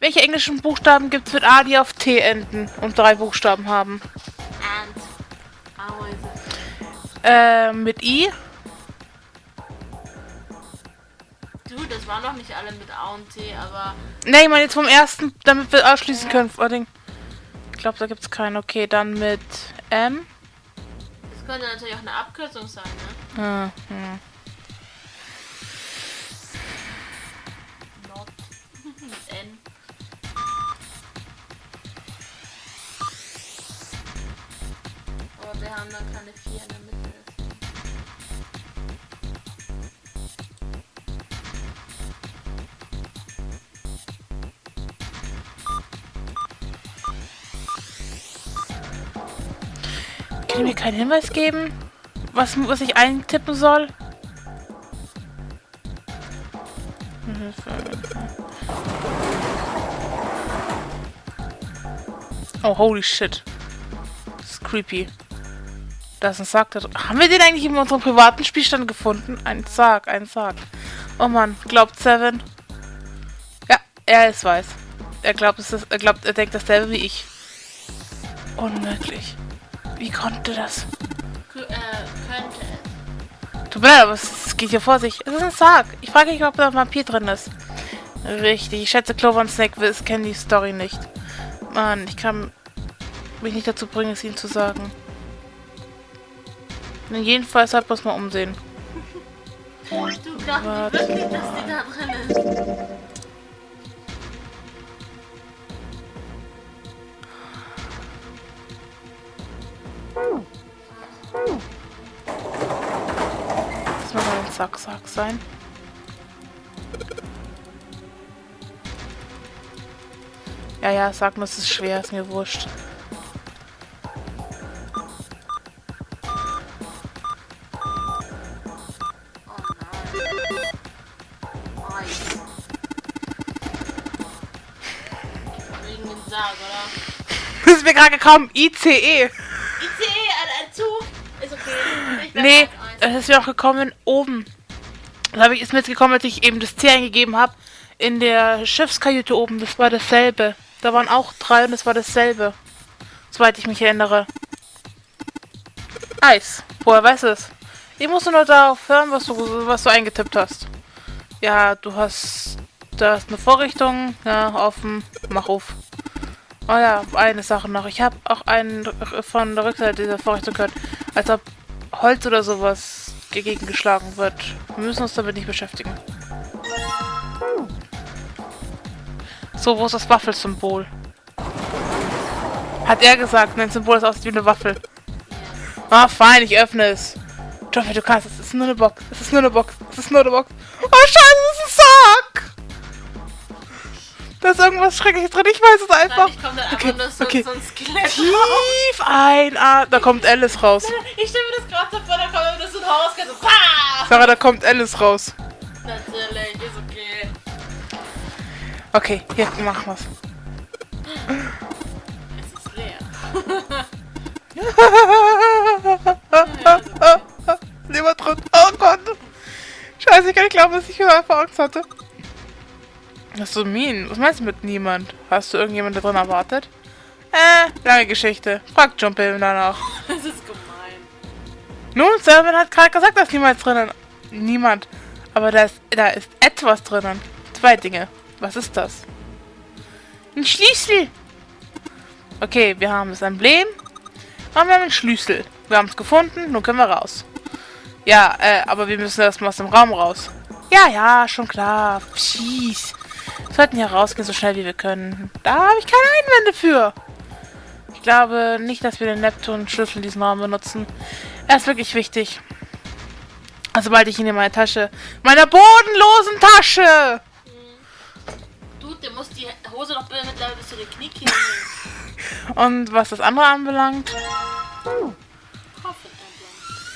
Welche englischen Buchstaben gibt es mit A, die auf T enden und 3 Buchstaben haben? And. Ameise. Mit I? Du, das waren doch nicht alle mit A und T, aber... Ne, ich meine jetzt vom ersten, damit wir ausschließen können. Ich glaube, da gibt es keinen. Okay, dann mit M. Das könnte natürlich auch eine Abkürzung sein, ne? Not. Mit N. Aber wir haben dann keine 4 in der Mitte. Kann mir keinen Hinweis geben, was ich eintippen soll? Oh, holy shit. Das ist creepy. Da ist ein Sarg da drin. Haben wir den eigentlich in unserem privaten Spielstand gefunden? Ein Sarg. Oh Mann, glaubt Seven. Ja, er ist weiß. Er denkt dasselbe wie ich. Unmöglich. Wie konnte das? Könnte es. Tut mir leid, aber es geht hier vor sich. Es ist ein Sarg. Ich frage mich, ob da ein Vampir drin ist. Richtig. Ich schätze, Clover und Snake kennen die Story nicht. Mann, ich kann mich nicht dazu bringen, es ihnen zu sagen. In jedem Fall halt bloß mal umsehen. Du glaubst wirklich, dass die da drin ist? Das muss mal ein Sarg sein. Ja, sag mir, es ist schwer, ist mir wurscht. Wegen dem Sarg, oder? Das ist mir gerade gekommen. ICE. ICE, ein Zug. Ist okay. Nee, es ist mir auch gekommen oben. Ist mir jetzt gekommen, als ich eben das C eingegeben habe. In der Schiffskajüte oben. Das war dasselbe. Da waren auch 3 und das war dasselbe. Soweit ich mich erinnere. Eis. Woher weißt du es? Ich muss nur darauf hören, was du eingetippt hast. Ja, da hast eine Vorrichtung. Ja, offen. Mach auf. Oh ja, eine Sache noch. Ich habe auch einen von der Rückseite dieser Vorrichtung gehört. Als ob Holz oder sowas dagegen geschlagen wird. Wir müssen uns damit nicht beschäftigen. So, wo ist das Waffelsymbol? Hat er gesagt, ein Symbol, das aussieht wie eine Waffel. Ah, fein, ich öffne es. Joffrey, du kannst es. Es ist nur eine Box. Oh, scheiße, das ist ein Sarg! Da ist irgendwas Schreckliches drin. Ich weiß es einfach. Ich komme da einfach nur so ein Skelett Tief einatmen. Da kommt Alice raus. Ich stelle mir das gerade so vor, da kommt immer so ein Haus, so pah! Sarah, da kommt Alice raus. Natürlich, ist okay. Okay, hier, machen wir's. Es ist leer. Lieber drin. Oh Gott. Scheiße, ich kann nicht glauben, dass ich einfach Angst hatte. Das ist so mean. Was meinst du mit niemand? Hast du irgendjemand da drin erwartet? Lange Geschichte. Frag Jumpel danach. Das ist gemein. Nun, Servant hat gerade gesagt, dass niemand drinnen. Niemand. Aber da ist etwas drinnen. 2 Dinge. Was ist das? Ein Schlüssel. Okay, wir haben das Emblem. Und wir haben einen Schlüssel. Wir haben es gefunden, nun können wir raus. Ja, aber wir müssen erstmal aus dem Raum raus. Ja, schon klar. Pschies. Wir sollten hier rausgehen, so schnell wie wir können. Da habe ich keine Einwände für. Ich glaube nicht, dass wir den Neptun-Schlüssel in diesem Raum benutzen. Er ist wirklich wichtig. Sobald ich ihn in meiner Tasche... meiner bodenlosen Tasche! Du, der muss die Hose noch mittlerweile bis zu den Kniekehlen nehmen. Und was das andere anbelangt...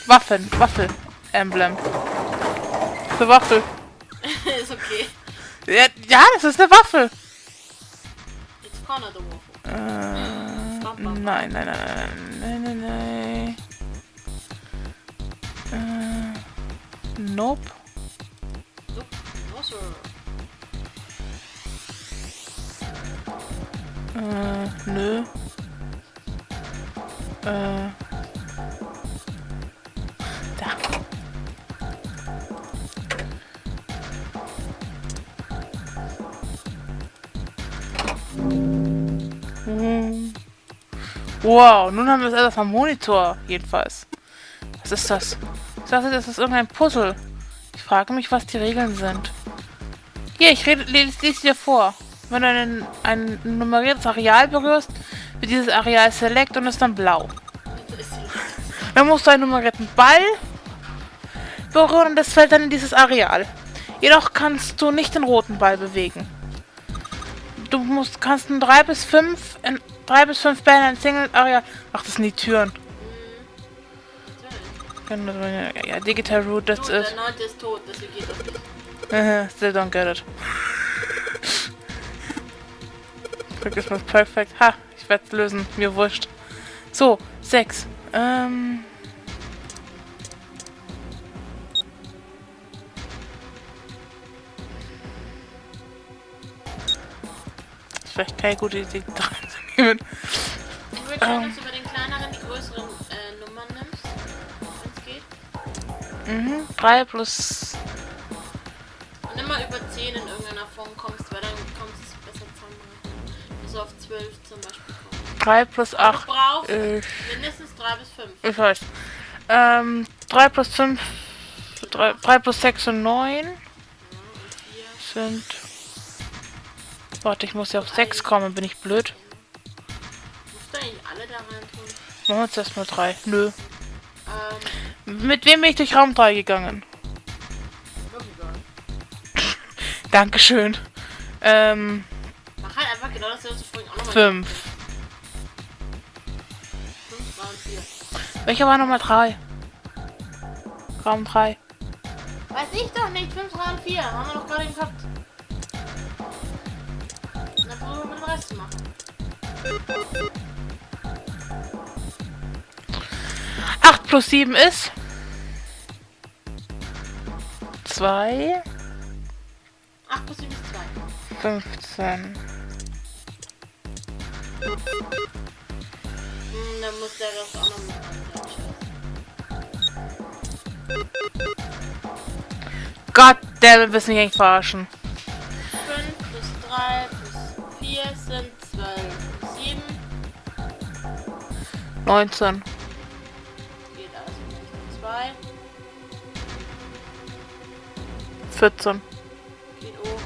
Waffel-Emblem. Für Waffel. Ist okay. Ja, das ist eine Waffel. It's Connor the Waffle. Nein. Nope. No, sir. Nö. Da. Wow, nun haben wir es etwas am Monitor, jedenfalls. Was ist das? Ich dachte, das ist irgendein Puzzle. Ich frage mich, was die Regeln sind. Hier, lese dir vor. Wenn du ein nummeriertes Areal berührst, wird dieses Areal select und ist dann blau. Dann musst du einen nummerierten Ball berühren und das fällt dann in dieses Areal. Jedoch kannst du nicht den roten Ball bewegen. Du kannst in 3 bis 5 Bälle ein Single-Areal... Ach, das sind die Türen. Ja, Digital Root, das ist... Der 9. ist tot, deswegen geht das nicht. Still don't get it. Christmas perfect. Ha, ich werde es lösen. Mir wurscht. So, 6. Ist vielleicht keine gute Idee, 3 zu nehmen. Ich würde schon, dass du bei den kleineren die größeren Nummern nimmst, wenn es geht. 3 plus... Und immer über 10 in irgendeiner Form kommst, weil dann kommst du besser zusammen. Bis du auf 12 zum Beispiel kommst. 3 plus 8. Du brauchst mindestens 3 bis 5. Ich weiß. 3 plus 5... 3 plus 6 und 9 sind... Warte, ich muss ja auf 6 kommen, bin ich blöd. Musst du eigentlich alle da rein tun? Machen wir jetzt erstmal 3. Nö. Mit wem bin ich durch Raum 3 gegangen? Dankeschön. Mach halt einfach genau das, was du vorhin auch nochmal 5. 5, 3 und 4. Welcher war Nummer 3? Raum 3. Weiß ich doch nicht, 5, 3 und 4. Haben wir doch gerade gehabt. Dann versuchen wir mit dem Rest zu machen. 8 plus 7 ist... 2. 8 plus 7 ist 2. 15. Dann muss der Rest auch noch mit rein. Goddammit, willst du mich eigentlich verarschen? 5 plus 3 plus 4 sind 12. Plus 7 19. geht also nicht. 2 14. geht auch nicht.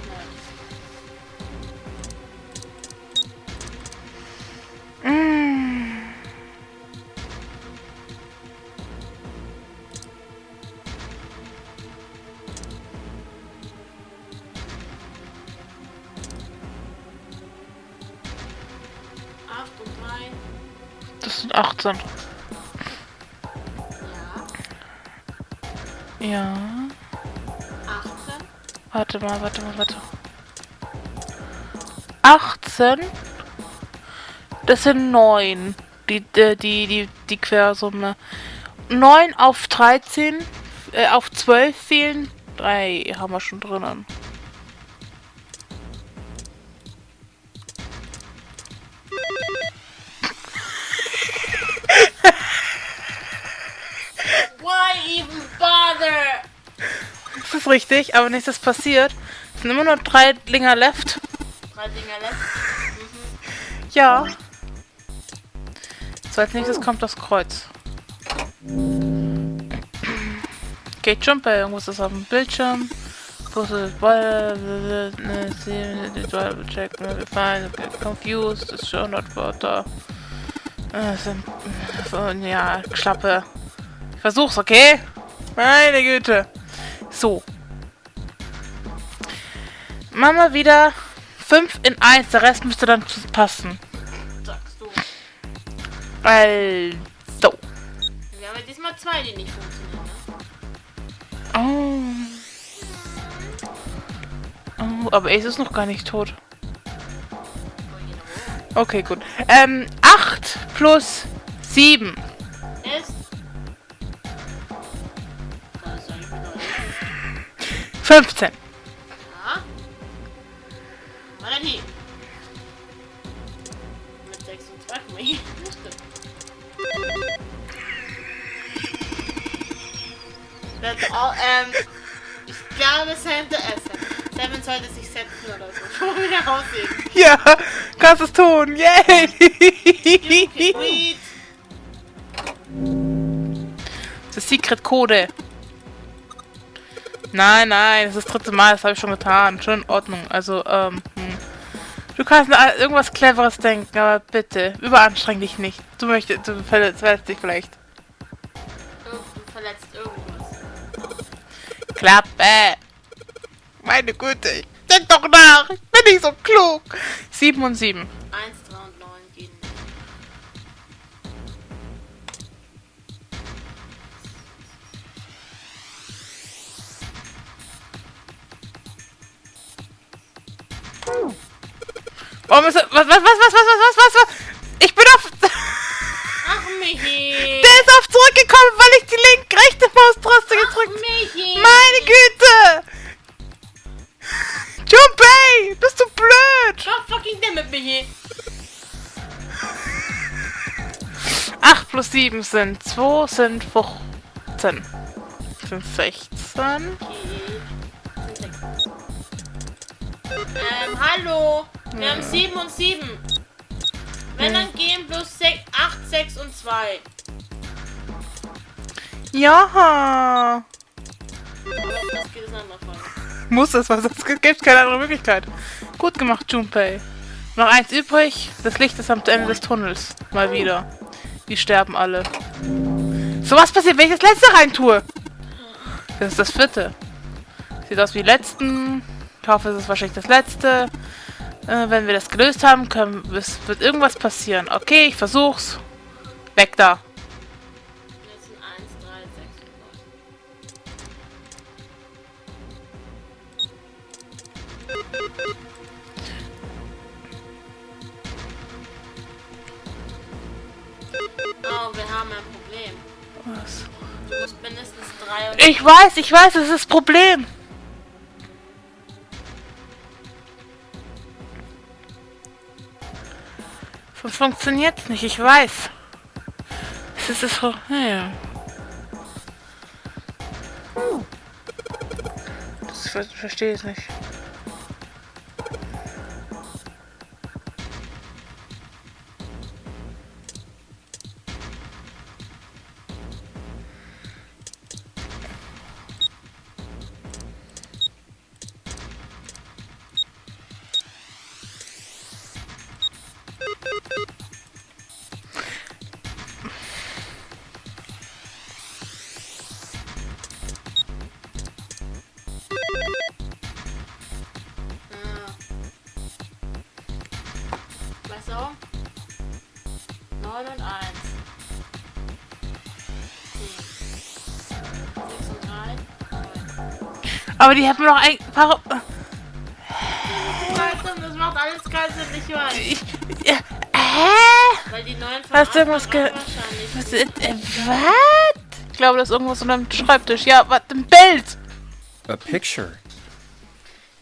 Das sind 18. Ja. Ja. 18. Warte. 18. Das sind 9. Die Quersumme. 9 auf 13. Auf 12 fehlen. 3 haben wir schon drinnen. Why even bother? Das ist richtig, aber nichts ist passiert. Es sind immer nur 3 Dinger left. 3 Dinger left. Ja. So, als nächstes kommt das Kreuz. Okay, Jumper, irgendwas ist auf dem Bildschirm. Check, fine, confused, is show not photo. Ja, Klappe. Ich versuch's, okay? Meine Güte. So. Machen wir wieder 5 in 1, der Rest müsste dann passen. Sagst du. Also. Wir haben ja diesmal 2, die nicht funktionieren, ne? Oh, aber Ace ist noch gar nicht tot. Okay, gut. 8 plus 7. Ist. 15. Ja. Mal dann hier. Fuck me. That's all, ich glaube, Seven sollte sich setzen oder so. Schon mal wieder aussehen. Ja, kannst es tun. Yay! Sweet. Das ist Secret Code. Nein, das ist das 3. Mal, das habe ich schon getan. Schon in Ordnung. Also, Du kannst irgendwas Cleveres denken, aber bitte, überanstreng dich nicht. Du verletzt dich vielleicht. Du verletzt irgendwas. Klappe! Meine Güte, denk doch nach! Ich bin nicht so klug! 7 und 7. 1, 3 und 9 gehen nicht. Warum ist er... Was? Ich bin auf... Ach, Michi! Der ist auf zurückgekommen, weil ich die rechte Maustaste gedrückt. Michi! Meine Güte! Junpei! Bist du blöd? God fucking damn it, Michi! 8 plus 7 sind 2, sind 15. Sind 16. Hallo! Wir haben 7 und 7. Wenn dann gehen plus 6, 8, 6 und 2. Ja. Aber das geht es anders weiter. Muss es, weil sonst gibt es keine andere Möglichkeit. Gut gemacht, Junpei. Noch 1 übrig. Das Licht ist am Ende des Tunnels. Mal wieder. Die sterben alle. So, was passiert, wenn ich das letzte reintue? Das ist das 4. Sieht aus wie die letzten. Ich hoffe, es ist wahrscheinlich das letzte. Wenn wir das gelöst haben, wird irgendwas passieren. Okay, ich versuch's. Weg da. Jetzt sind 1, 3, 6 und 9. Oh, wir haben ein Problem. Was? Du musst mindestens 3 und Ich weiß, das ist das Problem. Sonst funktioniert's nicht, ich weiß. Es ist so. Naja. Ich verstehe es nicht. so. 9 und 1. 10. 6 und 3. 9. Aber die haben noch ein... Warum... Das macht alles keinen nicht wahr. Weil die 9 von Hast du irgendwas wahrscheinlich. Was? Ich glaube, das ist irgendwas unter dem Schreibtisch. Ja, was? Ein Bild! A picture.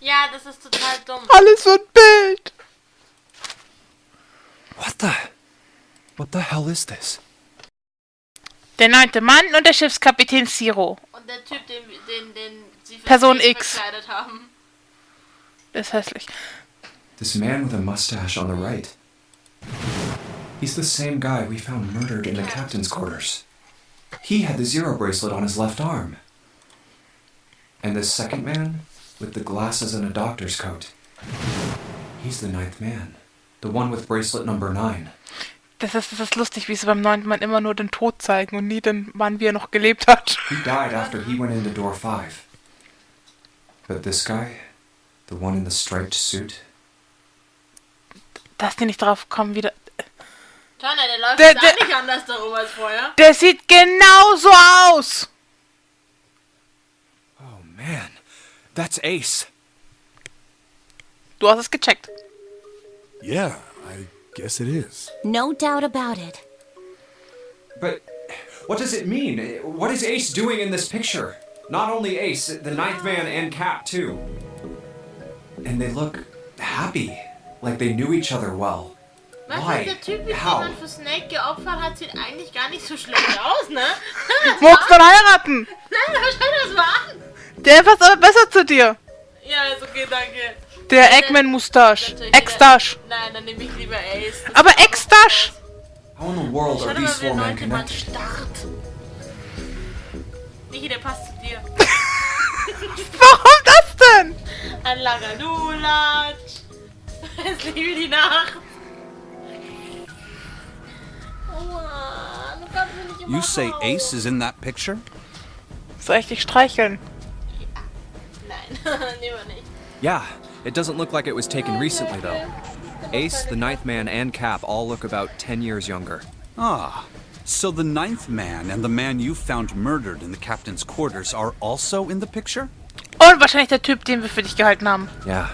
Ja, das ist total dumm. Alles für ein Bild! What the hell is this? Der 9. Mann und der Schiffskapitän Zero. Und der Typ, den sie für Person sich X. verkleidet haben. Das ist hässlich. This man with a mustache on the right. He's the same guy we found murdered in the captain's quarters. He had the zero bracelet on his left arm. And this second man, with the glasses and a doctor's coat. He's the 9th man. The one with bracelet number 9. Das ist lustig, wie sie beim 9. Mann immer nur den Tod zeigen und nie den Mann, wie er noch gelebt hat. He died after he went into door 5. But this guy, the one in the striped suit, Dass die nicht drauf kommen, wieder... Turner, der läuft Der- jetzt auch nicht anders darum als vorher. Der sieht genauso aus! oh man, that's Ace. Du hast es gecheckt. Yeah, I guess it is. No doubt about it. But what does it mean? What is Ace doing in this picture? Not only Ace, the 9th man and Cap too. And they look happy, like they knew each other well. Was Why? ist der Typ, den How? man für Snake geopfert hat, sieht eigentlich gar nicht so schlecht aus, ne? Magst du heiraten? Nein, aber schau das mal an. Der passt aber besser zu dir. Ja, ist okay, danke. Der Eggman-Mustache. Natürlich, Ex-Stash. Nein, dann nehme ich lieber Ace. Aber Ex-Stash. How in the world Schau are dir mal, these wie der four men neunte Mann connected? starrt. Michi, der passt zu dir. Warum das denn? Ein langer Lulatsch. Es liebe die Nacht. Oh Mann, du kannst mich nicht immer You say hauen. Ace is in that picture? Soll ich dich streicheln? Nein, nehmen wir nicht. Yeah, it doesn't look like it was taken recently, though. Ace, the Ninth Man, and Cap all look about 10 years younger. Ah, so the ninth man and the man you found murdered in the captain's quarters are also in the picture? Und wahrscheinlich der Typ, den wir für dich gehalten haben. Yeah.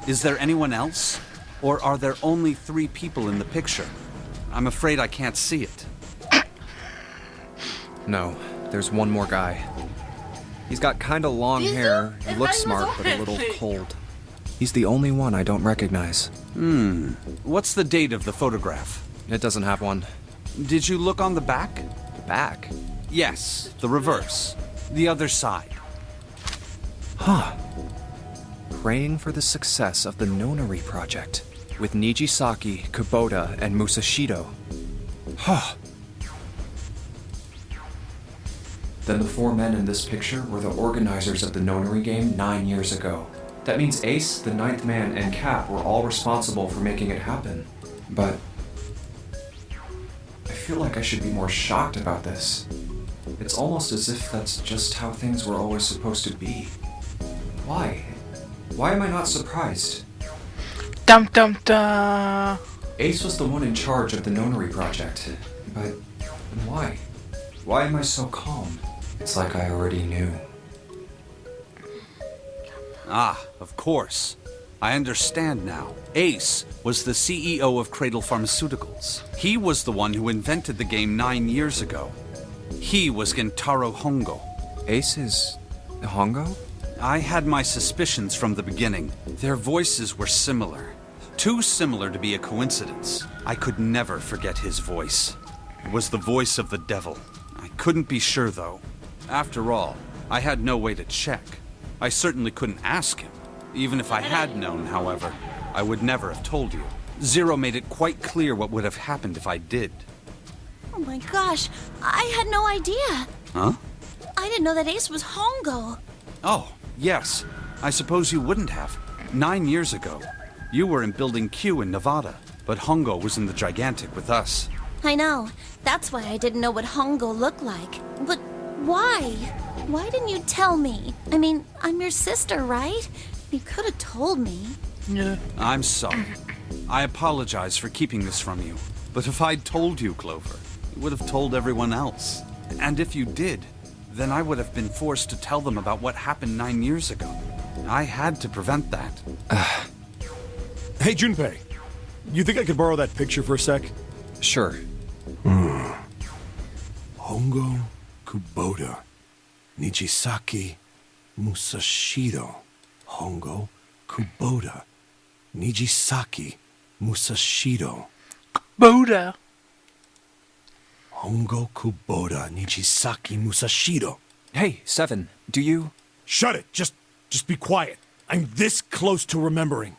Is there anyone else? Or are there only 3 people in the picture? I'm afraid I can't see it. No, there's one more guy. He's got kinda long hair, he looks smart, but a little cold. He's the only one I don't recognize. What's the date of the photograph? It doesn't have one. Did you look on the back? Back? Yes, the reverse. The other side. Praying for the success of the Nonary project with Nijisaki, Kubota, and Musashido. Then the four men in this picture were the organizers of the Nonary game 9 years ago. That means Ace, the Ninth Man, and Cap were all responsible for making it happen. But I feel like I should be more shocked about this. It's almost as if that's just how things were always supposed to be. Why? Why am I not surprised? Dum dum da. Ace was the one in charge of the Nonary project. But why? Why am I so calm? It's like I already knew. Ah, of course. I understand now. Ace was the CEO of Cradle Pharmaceuticals. He was the one who invented the game 9 years ago. He was Gentaro Hongo. Ace is Hongo? I had my suspicions from the beginning. Their voices were similar. Too similar to be a coincidence. I could never forget his voice. It was the voice of the devil. I couldn't be sure, though. After all, I had no way to check. I certainly couldn't ask him. Even if I had known, however, I would never have told you. Zero made it quite clear what would have happened if I did. Oh my gosh, I had no idea. Huh? I didn't know that Ace was Hongo. Oh, yes. I suppose you wouldn't have. 9 years ago, you were in Building Q in Nevada, but Hongo was in the Gigantic with us. I know. That's why I didn't know what Hongo looked like. But why? Why didn't you tell me? I mean, I'm your sister, right? You could have told me. Nö. I'm sorry. I apologize for keeping this from you. But if I'd told you, Clover, you would have told everyone else. And if you did, then I would have been forced to tell them about what happened 9 years ago. I had to prevent that. Hey, Junpei. You think I could borrow that picture for a sec? Sure. Hongo, Kubota, Nijisaki, Musashido. Hongo, Kubota, Nijisaki, Musashido. Boda. Hongo, Kubota, Nijisaki, Musashido. Hey, Seven, do you... Shut it! Just be quiet. I'm this close to remembering.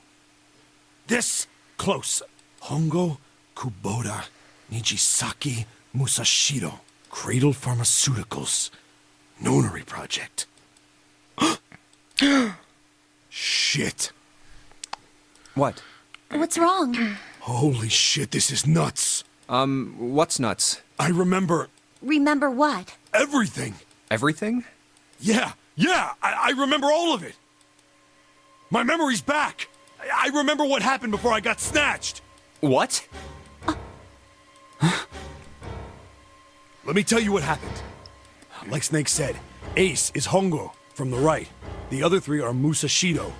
This close. Hongo, Kubota, Nijisaki, Musashido. Cradle Pharmaceuticals. Nonary Project. Shit. What? What's wrong? Holy shit, this is nuts. What's nuts? I remember Remember what? everything. Everything? Yeah, I remember all of it. My memory's back. I remember what happened before I got snatched. What? Let me tell you what happened. Like Snake said, Ace is Hongo from the right. The other 3 are Musashido,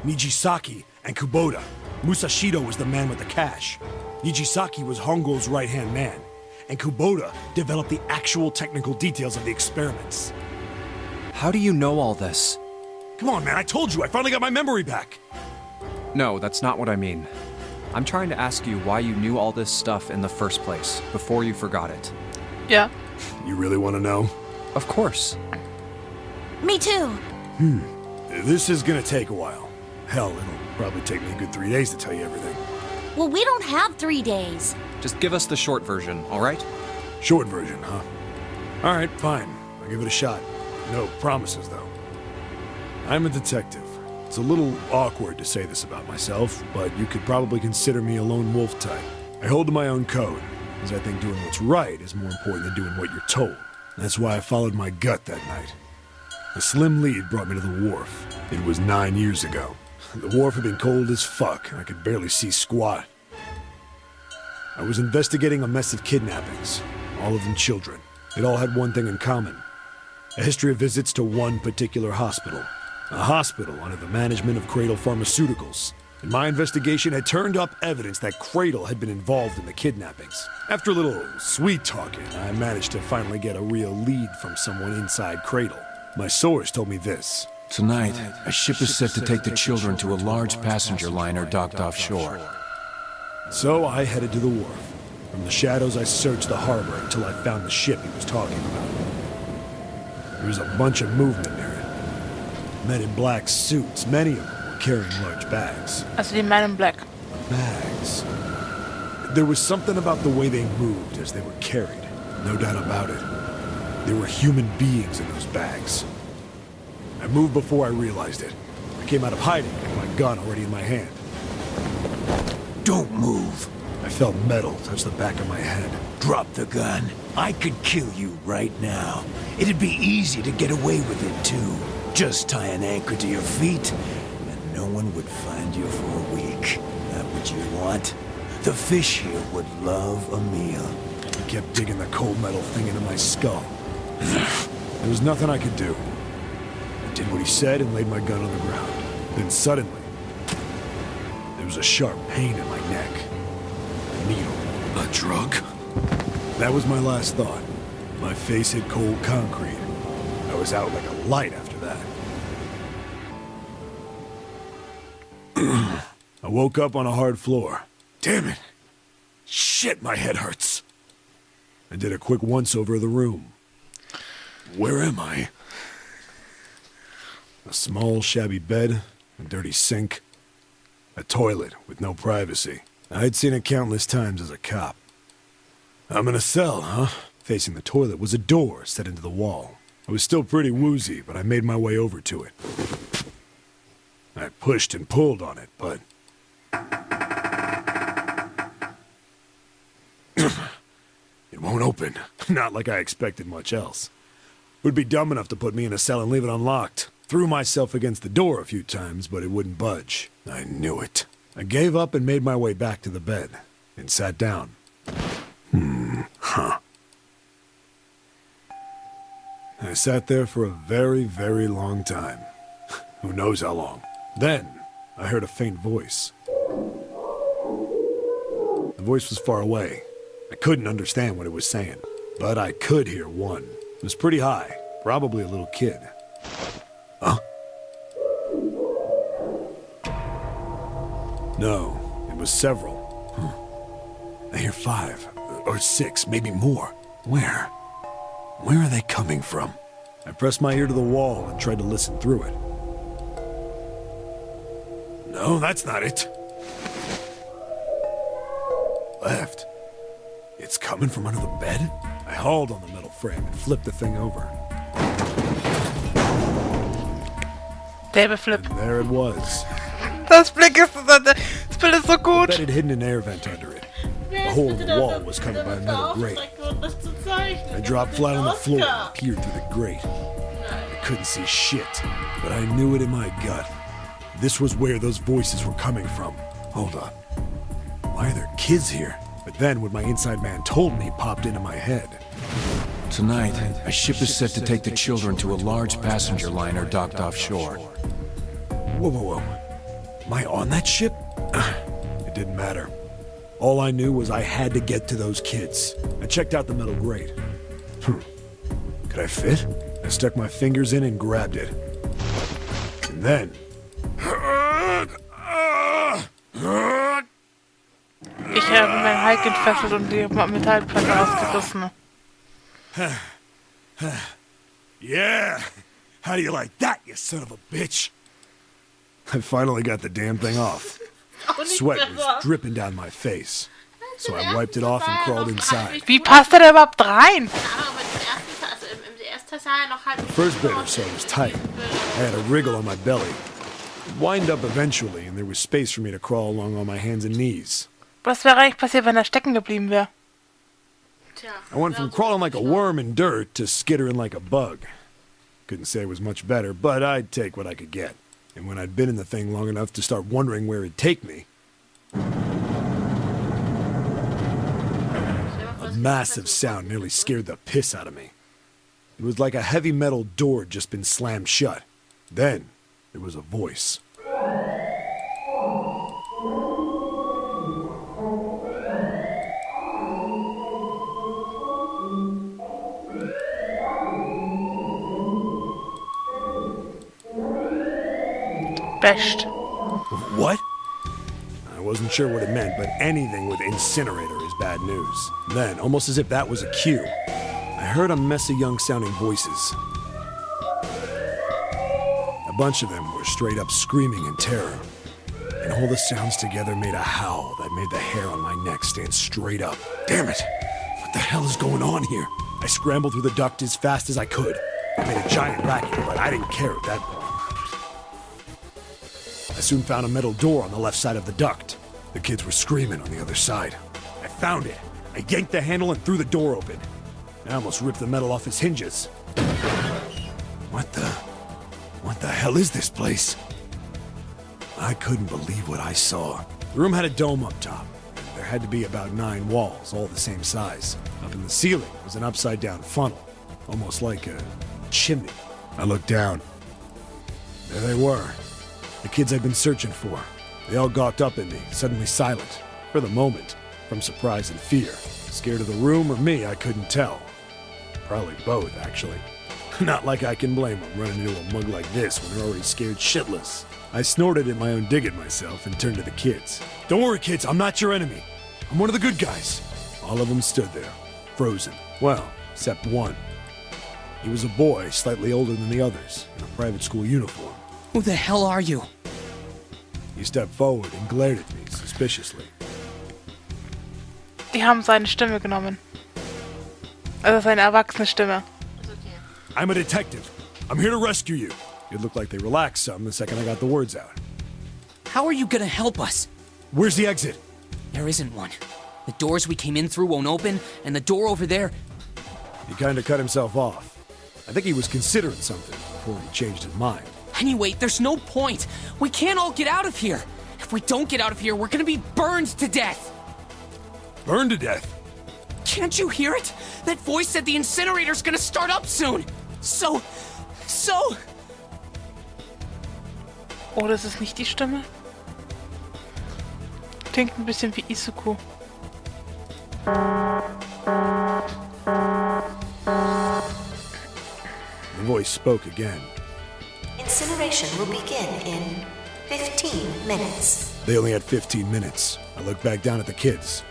Nijisaki, and Kubota. Musashido was the man with the cash. Nijisaki was Hongo's right-hand man. And Kubota developed the actual technical details of the experiments. How do you know all this? Come on, man, I told you, I finally got my memory back. No, that's not what I mean. I'm trying to ask you why you knew all this stuff in the first place, before you forgot it. Ja. You really want to know? Of course. Me too. This is gonna take a while. Hell, it'll probably take me a good 3 days to tell you everything. Well, we don't have 3 days. Just give us the short version, alright? Short version, huh? Alright, fine. I'll give it a shot. No promises, though. I'm a detective. It's a little awkward to say this about myself, but you could probably consider me a lone wolf type. I hold to my own code, as I think doing what's right is more important than doing what you're told. That's why I followed my gut that night. A slim lead brought me to the wharf. It was 9 years ago. The wharf had been cold as fuck, and I could barely see squat. I was investigating a mess of kidnappings, all of them children. It all had one thing in common. A history of visits to one particular hospital. A hospital under the management of Cradle Pharmaceuticals. And my investigation had turned up evidence that Cradle had been involved in the kidnappings. After a little sweet-talking, I managed to finally get a real lead from someone inside Cradle. My source told me this. Tonight, a ship is set to take the children to a large passenger liner docked offshore. So I headed to the wharf. From the shadows, I searched the harbor until I found the ship he was talking about. There was a bunch of movement near it. Men in black suits, many of them were carrying large bags. Also die Men in Black. Bags. There was something about the way they moved as they were carried. No doubt about it. There were human beings in those bags. I moved before I realized it. I came out of hiding with my gun already in my hand. Don't move. I felt metal touch the back of my head. Drop the gun. I could kill you right now. It'd be easy to get away with it, too. Just tie an anchor to your feet, and no one would find you for a week. That what you want? The fish here would love a meal. He kept digging the cold metal thing into my skull. There was nothing I could do. I did what he said and laid my gun on the ground. Then suddenly, there was a sharp pain in my neck. A needle. A drug? That was my last thought. My face hit cold concrete. I was out like a light after that. I woke up on a hard floor. Damn it! Shit, my head hurts. I did a quick once-over of the room. Where am I? A small, shabby bed, a dirty sink, a toilet with no privacy. I'd seen it countless times as a cop. I'm in a cell, huh? Facing the toilet was a door set into the wall. I was still pretty woozy, but I made my way over to it. I pushed and pulled on it, but... it won't open. Not like I expected much else. Would be dumb enough to put me in a cell and leave it unlocked. Threw myself against the door a few times, but it wouldn't budge. I knew it. I gave up and made my way back to the bed, and sat down. I sat there for a very, very long time. Who knows how long. Then, I heard a faint voice. The voice was far away. I couldn't understand what it was saying, but I could hear one. It was pretty high, probably a little kid. Huh? No, it was several. I hear 5, or 6, maybe more. Where? Where are they coming from? I pressed my ear to the wall and tried to listen through it. No, that's not it. Left. It's coming from under the bed? I hauled on the metal frame and flipped the thing over. Tableflip. And there it was. Das Blick ist, das Bild ist so The gut. bed had hidden an air vent under it. The hole in the wall was covered by a metal grate. I dropped flat on the floor and peered through the grate. I couldn't see shit, but I knew it in my gut. This was where those voices were coming from. Hold on. Why are there kids here? But then what my inside man told me popped into my head. Tonight, a ship is set to take the children to a large passenger liner docked offshore. Whoa, whoa, whoa. Am I on that ship? It didn't matter. All I knew was I had to get to those kids. I checked out the metal grate. Could I fit? I stuck my fingers in and grabbed it. And then... Ich habe mein Hulk entfesselt und die Metallplatte ausgerissen. Yeah! How do you like that, you son of a bitch? I finally got the damn thing off. Sweat was dripping down my face. So I wiped it off and crawled inside. Wie passt er da überhaupt rein? Im ersten Teil sah er noch halt... The first bit or so was tight. I had a wriggle on my belly. It wind up eventually, and there was space for me to crawl along on my hands and knees. Was wäre eigentlich passiert, wenn er stecken geblieben wäre? I went from crawling like a worm in dirt to skittering like a bug. Couldn't say it was much better, but I'd take what I could get. And when I'd been in the thing long enough to start wondering where it'd take me, a massive sound nearly scared the piss out of me. It was like a heavy metal door had just been slammed shut. Then, there was a voice. Best. What? I wasn't sure what it meant, but anything with incinerator is bad news. Then, almost as if that was a cue, I heard a mess of young-sounding voices. A bunch of them were straight up screaming in terror. And all the sounds together made a howl that made the hair on my neck stand straight up. Damn it! What the hell is going on here? I scrambled through the duct as fast as I could. I made a giant racket, but I didn't care at that point. I soon found a metal door on the left side of the duct. The kids were screaming on the other side. I found it. I yanked the handle and threw the door open. I almost ripped the metal off its hinges. What the hell is this place? I couldn't believe what I saw. The room had a dome up top. There had to be about 9 walls, all the same size. Up in the ceiling was an upside-down funnel, almost like a chimney. I looked down. There they were. The kids I'd been searching for. They all gawked up at me, suddenly silent. For the moment, from surprise and fear. Scared of the room or me, I couldn't tell. Probably both, actually. Not like I can blame them running into a mug like this when they're already scared shitless. I snorted at my own dig at myself and turned to the kids. Don't worry, kids, I'm not your enemy. I'm one of the good guys. All of them stood there, frozen. Well, except one. He was a boy, slightly older than the others, in a private school uniform. Who the hell are you? He stepped forward and glared at me suspiciously. Die haben seine Stimme genommen. Also seine erwachsene Stimme. I'm a detective. I'm here to rescue you. It looked like they relaxed some the second I got the words out. How are you gonna help us? Where's the exit? There isn't one. The doors we came in through won't open, and the door over there... He kind of cut himself off. I think he was considering something before he changed his mind. Anyway, there's no point. We can't all get out of here. If we don't get out of here, we're gonna be burned to death. Burned to death? Can't you hear it? That voice said the incinerator's gonna start up soon. So... Oh, das ist nicht die Stimme? Klingt ein bisschen wie Isuku. The voice spoke again. Incineration will begin in 15 minutes. They only had 15 minutes. I looked back down at the kids.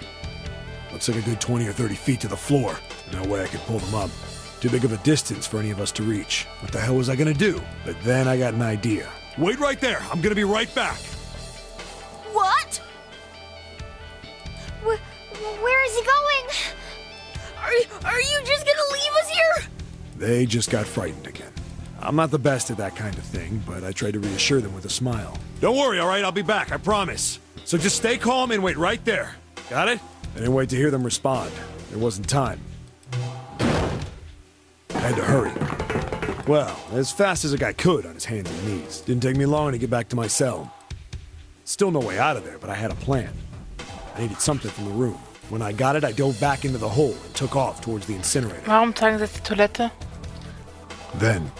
Looks like a good 20 or 30 feet to the floor. No way I could pull them up. Too big of a distance for any of us to reach. What the hell was I gonna do? But then I got an idea. Wait right there. I'm gonna be right back. What? Where is he going? Are you just gonna leave us here? They just got frightened again. I'm not the best at that kind of thing, but I tried to reassure them with a smile. Don't worry, all right? I'll be back, I promise. So just stay calm and wait right there. Got it? I didn't wait to hear them respond. There wasn't time. I had to hurry. Well, as fast as a guy could on his hands and knees. Didn't take me long to get back to my cell. Still no way out of there, but I had a plan. I needed something from the room. When I got it, I dove back into the hole and took off towards the incinerator. Warum zeigen sie jetzt die Toilette? Then...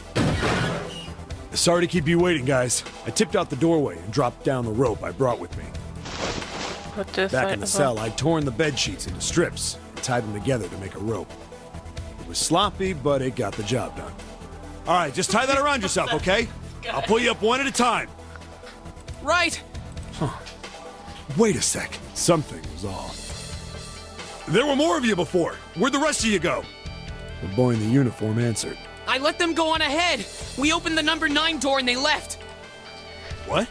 Sorry to keep you waiting, guys. I tipped out the doorway and dropped down the rope I brought with me. Back in the cell, I'd torn the bed sheets into strips and tied them together to make a rope. It was sloppy, but it got the job done. All right, just tie that around yourself, okay? I'll pull you up one at a time. Right. Wait a sec. Something was off. There were more of you before. Where'd the rest of you go? The boy in the uniform answered. I let them go on ahead. We opened the number 9 door and they left. What?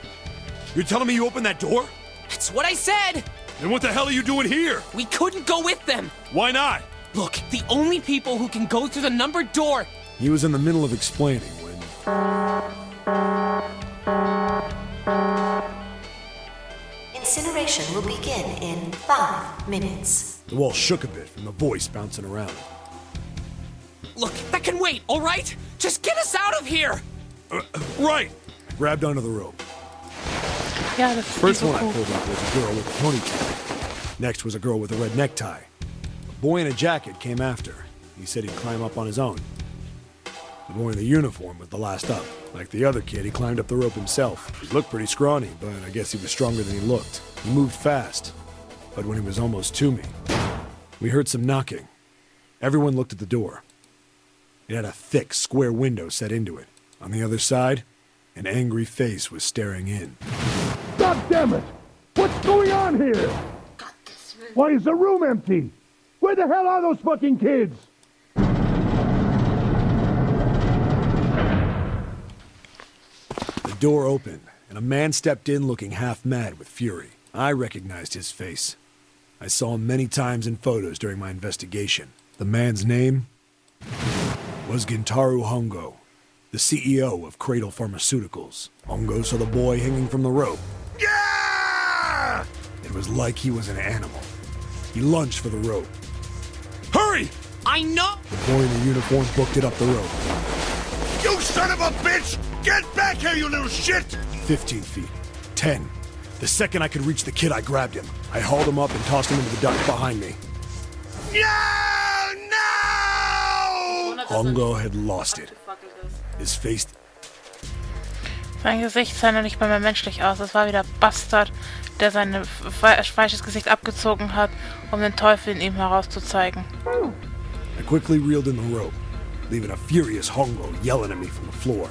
You're telling me you opened that door? That's what I said. Then what the hell are you doing here? We couldn't go with them. Why not? Look, the only people who can go through the numbered door. He was in the middle of explaining when... Incineration will begin in 5 minutes. The wall shook a bit from the voice bouncing around. Look, that can wait, all right? Just get us out of here! Right! I grabbed onto the rope. Ja, das ist First so one cool. I pulled up was a girl with a ponytail. Next was a girl with a red necktie. A boy in a jacket came after. He said he'd climb up on his own. The boy in the uniform was the last up. Like the other kid, he climbed up the rope himself. He looked pretty scrawny, but I guess he was stronger than he looked. He moved fast. But when he was almost to me, we heard some knocking. Everyone looked at the door. It had a thick, square window set into it. On the other side, an angry face was staring in. God damn it! What's going on here? Why is the room empty? Where the hell are those fucking kids? The door opened, and a man stepped in looking half mad with fury. I recognized his face. I saw him many times in photos during my investigation. The man's name was Gintaru Hongo, the CEO of Cradle Pharmaceuticals. Hongo saw the boy hanging from the rope. Yeah! It was like he was an animal. He lunged for the rope. Hurry! I know! The boy in the uniform booked it up the rope. You son of a bitch! Get back here, you little shit! 15 feet. 10. The second I could reach the kid, I grabbed him. I hauled him up and tossed him into the duct behind me. No! No! Hongo had lost it. His face... Sein Gesicht sah noch nicht mal mehr menschlich aus. Es war wieder Bastard, der sein falsches Gesicht abgezogen hat, um den Teufel in ihm herauszuzeigen. I quickly reeled in the rope, leaving a furious Hongo yelling at me from the floor.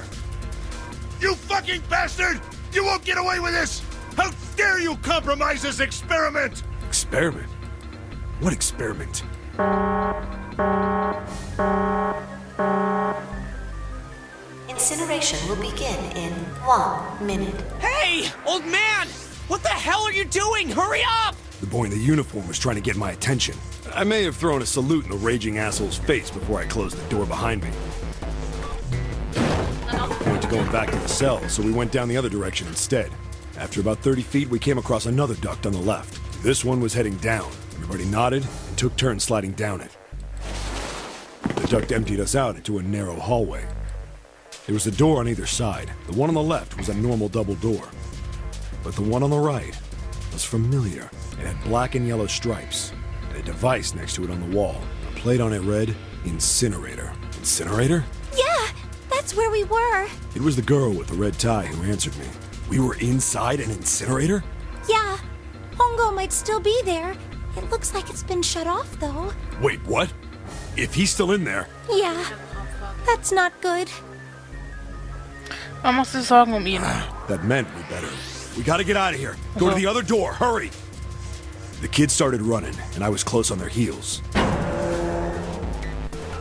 You fucking bastard! You won't get away with this! How dare you compromise this experiment! Experiment? What experiment? Incineration will begin in 1 minute. Hey, old man! What the hell are you doing? Hurry up! The boy in the uniform was trying to get my attention. I may have thrown a salute in the raging asshole's face before I closed the door behind me. I went to going back to the cell, so we went down the other direction instead. After about 30 feet, we came across another duct on the left. This one was heading down. Everybody nodded and took turns sliding down it. The duct emptied us out into a narrow hallway. There was a door on either side. The one on the left was a normal double door. But the one on the right was familiar. It had black and yellow stripes, and a device next to it on the wall. A plate on it read, Incinerator. Incinerator? Yeah, that's where we were. It was the girl with the red tie who answered me. We were inside an incinerator? Yeah, Hongo might still be there. It looks like it's been shut off, though. Wait, what? If he's still in there... Yeah, that's not good. Man muss sich sorgen ihn. That meant we better. We gotta get out of here. Go to the other door, hurry! The kids started running, and I was close on their heels.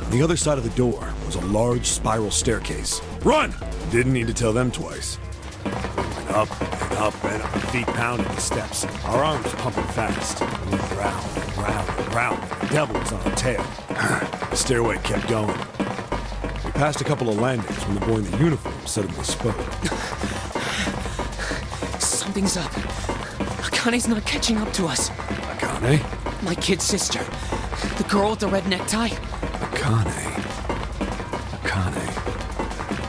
On the other side of the door was a large spiral staircase. Run! Didn't need to tell them twice. We went up and up and up, feet pounding the steps. Our arms pumping fast. We went round and round and round. The devil was on our tail. The stairway kept going. We passed a couple of landings when the boy in the uniform suddenly spoke. Something's up. Akane's not catching up to us. Akane? My kid's sister. The girl with the red necktie. Akane.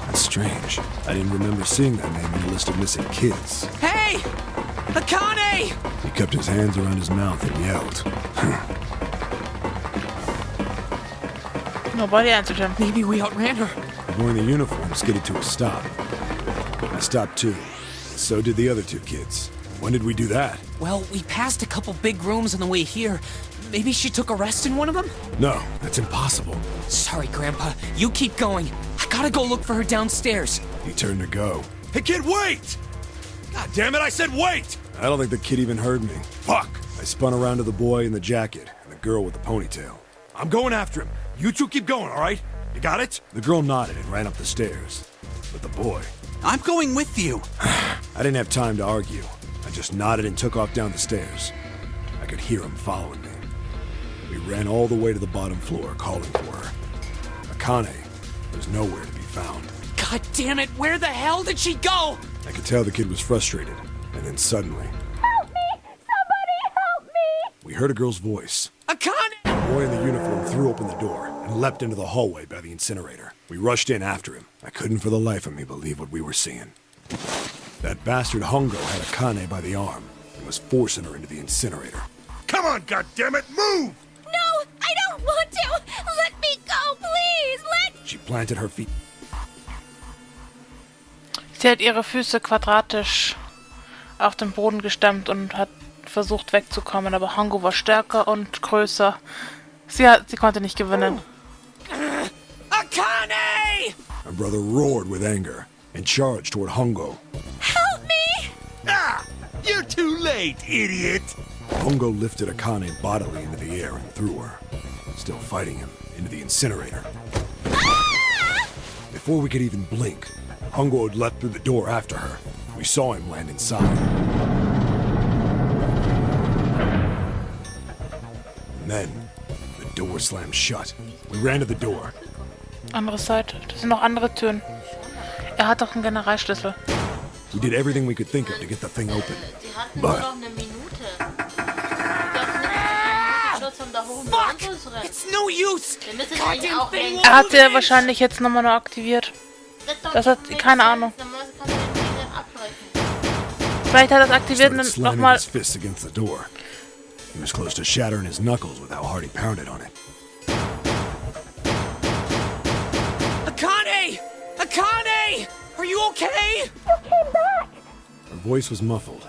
That's strange. I didn't remember seeing that name in the list of missing kids. Hey! Akane! He kept his hands around his mouth and yelled. Nobody answered him. Maybe we outran her. The boy in the uniform skidded to a stop. I stopped too. So did the other two kids. When did we do that? Well, we passed a couple big rooms on the way here. Maybe she took a rest in one of them? No, that's impossible. Sorry, Grandpa. You keep going. I gotta go look for her downstairs. He turned to go. Hey, kid, wait! God damn it, I said wait! I don't think the kid even heard me. Fuck! I I spun around to the boy in the jacket and the girl with the ponytail. I'm going after him. You two keep going, all right? You got it? The girl nodded and ran up the stairs. But the boy... I'm going with you. I didn't have time to argue. I just nodded and took off down the stairs. I could hear him following me. We ran all the way to the bottom floor, calling for her. Akane was nowhere to be found. God damn it, where the hell did she go? I could tell the kid was frustrated, and then suddenly... Help me! Somebody help me! We heard a girl's voice. Akane! The boy in the uniform threw open the door and leapt into the hallway by the incinerator. We rushed in after him. I couldn't for the life of me believe what we were seeing. That bastard Hongo had Akane by the arm and was forcing her into the incinerator. Come on, goddammit, move! No, I don't want to! Let me go, please! She planted her feet. Sie hat ihre Füße quadratisch auf den Boden gestemmt und hat versucht wegzukommen, aber Hongo war stärker und größer. Sie konnte nicht gewinnen. Akane! My brother roared with anger and charged toward Hongo. Help me! Ah! You're too late, idiot! Hongo lifted Akane bodily into the air and threw her, still fighting him, into the incinerator. Ah! Before we could even blink, Hongo had leapt through the door after her. We saw him land inside. And then, the door slammed shut. We ran to the door. Andere Seite. Das sind noch andere Türen. Er hat doch einen Generalschlüssel. We did everything we could think of to get the thing open. Die hatten nur noch eine Minute. Die hatten nicht eine Minute Schutz, um da hoch und zu rennen. It's no use! Wir müssen eigentlich auch rennen. Er hat sie wahrscheinlich jetzt nochmal nur aktiviert. Das hat keine Ahnung. Normalerweise kann man den Ding dann abbrechen. Vielleicht hat er das aktiviert und Started slamming nochmal. his fists against the door. He was close to shattering his knuckles with how hard he pounded on it. Akane! Akane! Are you okay? You came back! Her voice was muffled,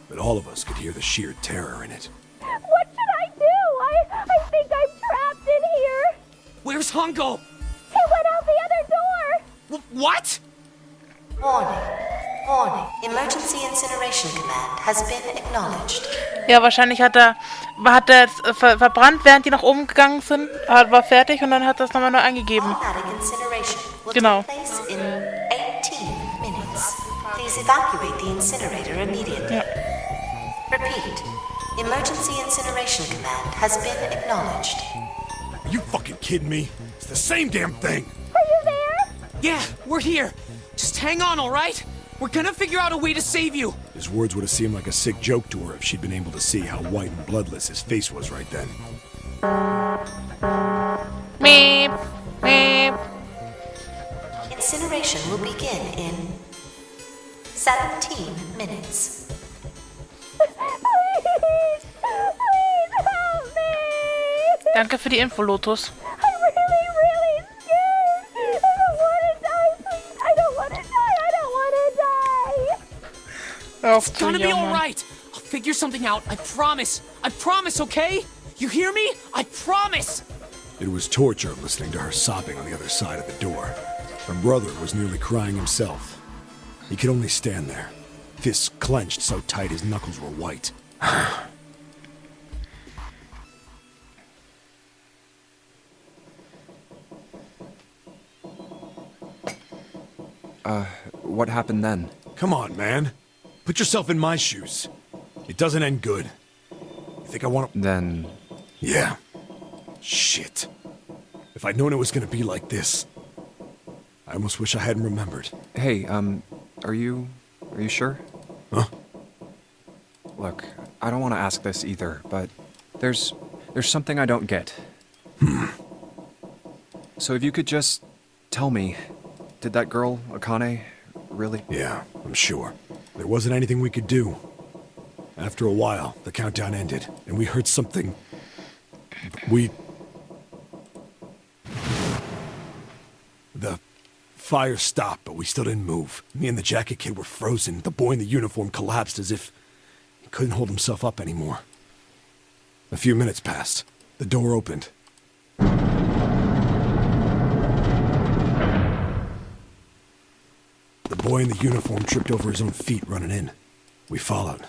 but all of us could hear the sheer terror in it. What should I do? I think I'm trapped in here! Where's Hongo? He went out the other door! What? Warning. Warning. Emergency incineration command has been acknowledged. Ja, wahrscheinlich hat er es verbrannt, während die nach oben gegangen sind. War fertig und dann hat er es nochmal neu eingegeben. Automatic incineration will Genau. take place in 18 minutes. Please evacuate the incinerator immediately. Ja. Repeat. Emergency incineration command has been acknowledged. Are you fucking kidding me? It's the same damn thing! Are you there? Yeah, we're here. Just hang on, all right? We're gonna figure out a way to save you. His words would have seemed like a sick joke to her if she'd been able to see how white and bloodless his face was right then. Meep, meep. Incineration will begin in 17 minutes. Please! Please help me! Danke für die Info, Lotus. I'm really scared! I don't want to die, please! I don't want to die! I don't want to die! It's gonna be all right. I'll figure something out. I promise. I promise, okay? You hear me? I promise. It was torture listening to her sobbing on the other side of the door. My brother was nearly crying himself. He could only stand there, fists clenched so tight his knuckles were white. What happened then? Come on, man. Put yourself in my shoes. It doesn't end good. You think I want to... Then... Yeah. Shit. If I'd known it was gonna be like this, I almost wish I hadn't remembered. Hey, are you sure? Huh? Look, I don't want to ask this either, but there's something I don't get. So if you could just tell me, did that girl, Akane, really? Yeah, I'm sure. There wasn't anything we could do. After a while, the countdown ended, and we heard something... The fire stopped, but we still didn't move. Me and the jacket kid were frozen. The boy in the uniform collapsed as if he couldn't hold himself up anymore. A few minutes passed. The door opened. The boy in the uniform tripped over his own feet running in. We followed.